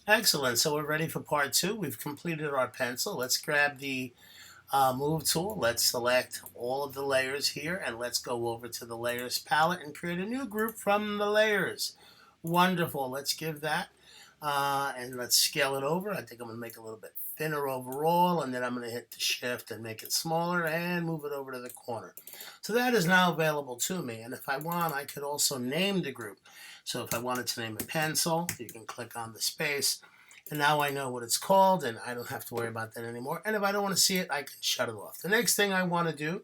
Excellent. So we're ready for part two. We've completed our pencil. Let's grab the move tool. Let's select all of the layers here and let's go over to the layers palette and create a new group from the layers. Wonderful. Let's give that and let's scale it over. I think I'm going to make it a little bit thinner overall, and then I'm going to hit the shift and make it smaller and move it over to the corner. So that is now available to me, and if I want, I could also name the group. So if I wanted to name a pencil, you can click on the space, and now I know what it's called, and I don't have to worry about that anymore. And if I don't want to see it, I can shut it off. The next thing I want to do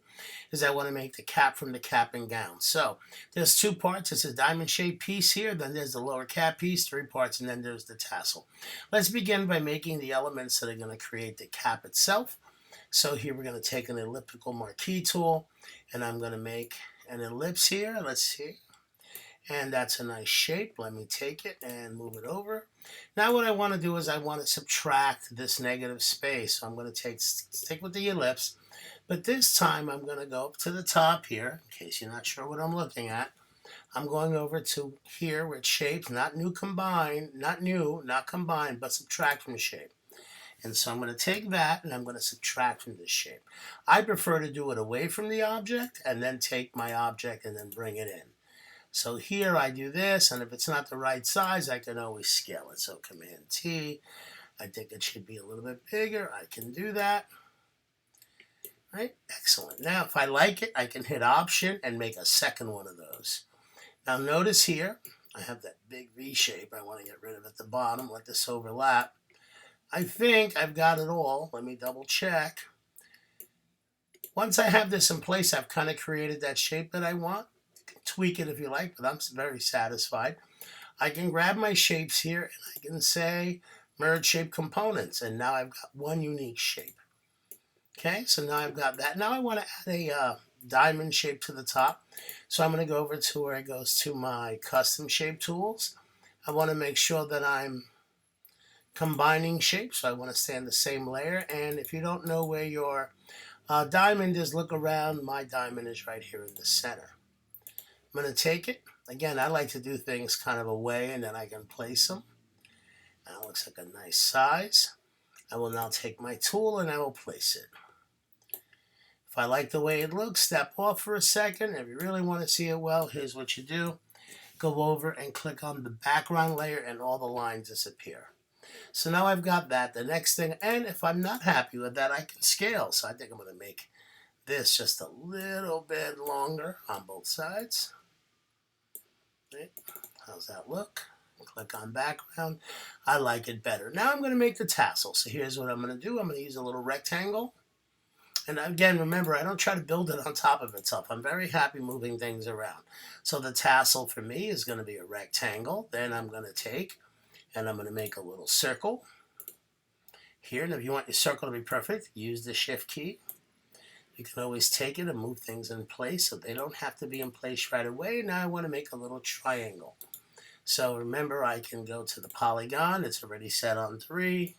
is I want to make the cap from the cap and gown. So there's two parts. It's a diamond shaped piece here, then there's the lower cap piece, three parts, and then there's the tassel. Let's begin by making the elements that are going to create the cap itself. So here we're going to take an elliptical marquee tool, and I'm going to make an ellipse here. Let's see. And that's a nice shape. Let me take it and move it over. Now what I want to do is I want to subtract this negative space. So I'm going to stick with the ellipse, but this time I'm going to go up to the top here, in case you're not sure what I'm looking at. I'm going over to here where it's shapes, not new combine, not new, not combine, but subtract from shape. And so I'm going to take that and I'm going to subtract from this shape. I prefer to do it away from the object and then take my object and then bring it in. So here I do this, and if it's not the right size, I can always scale it. So Command T, I think it should be a little bit bigger. I can do that. Right? Excellent. Now, if I like it, I can hit Option and make a second one of those. Now notice here, I have that big V shape. I want to get rid of at the bottom, let this overlap. I think I've got it all. Let me double check. Once I have this in place, I've kind of created that shape that I want. Tweak it if you like, but I'm very satisfied. I can grab my shapes here and I can say merge shape components, and now I've got one unique shape. Okay, so now I've got that. Now I want to add a diamond shape to the top. So I'm going to go over to where it goes to my custom shape tools. I want to make sure that I'm combining shapes, so I want to stay on the same layer. And if you don't know where your diamond is, look around. My diamond is right here in the center. I'm going to take it. Again, I like to do things kind of away and then I can place them. That looks like a nice size. I will now take my tool and I will place it. If I like the way it looks, step off for a second. If you really want to see it well, here's what you do. Go over and click on the background layer and all the lines disappear. So now I've got that. The next thing, and if I'm not happy with that, I can scale. So I think I'm going to make this just a little bit longer on both sides. Right. How's that look? Click on background. I like it better. Now I'm going to make the tassel. So here's what I'm going to do. I'm going to use a little rectangle. And again, remember, I don't try to build it on top of itself. I'm very happy moving things around. So the tassel for me is going to be a rectangle. Then I'm going to take and I'm going to make a little circle here. And if you want your circle to be perfect, use the shift key. You can always take it and move things in place so they don't have to be in place right away. Now I want to make a little triangle. So remember, I can go to the polygon. It's already set on 3.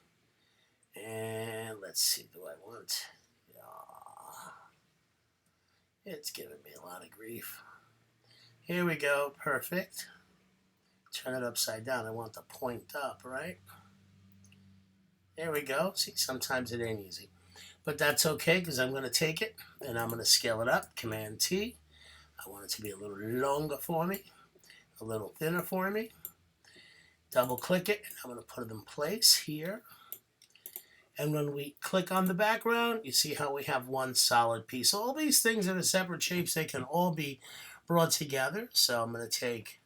And let's see, do I want... it's giving me a lot of grief. Here we go, perfect. Turn it upside down. I want the point up, right? There we go. See, sometimes it ain't easy. But that's okay because I'm going to take it and I'm going to scale it up. Command T. I want it to be a little longer for me, a little thinner for me. Double click it and I'm going to put it in place here. And when we click on the background, you see how we have one solid piece. So all these things that are separate shapes, they can all be brought together. So I'm going to take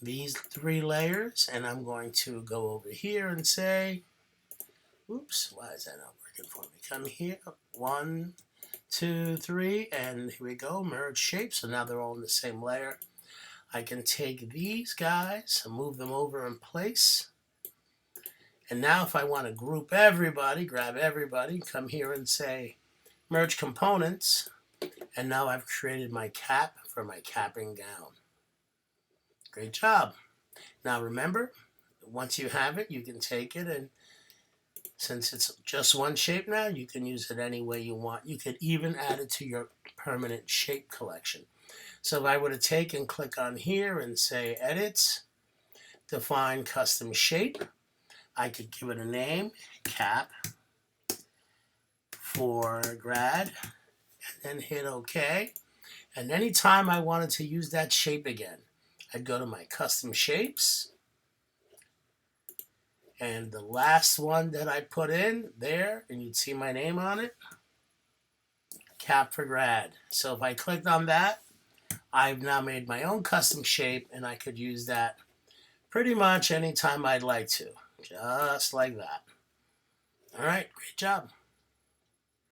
these 3 layers and I'm going to go over here and say, oops, why is that not working for me? Come here, 1, 2, 3, and here we go, merge shapes. So now they're all in the same layer. I can take these guys and move them over in place. And now if I want to group everybody, grab everybody, come here and say merge components. And now I've created my cap for my cap and gown. Great job. Now remember, once you have it, you can take it, and since it's just one shape now, you can use it any way you want. You could even add it to your permanent shape collection. So if I were to take and click on here and say Edit, Define Custom Shape, I could give it a name, cap for grad, and then hit OK. And anytime I wanted to use that shape again, I'd go to my custom shapes. And the last one that I put in there, and you'd see my name on it, cap for grad. So if I clicked on that, I've now made my own custom shape, and I could use that pretty much anytime I'd like to, just like that. All right, great job.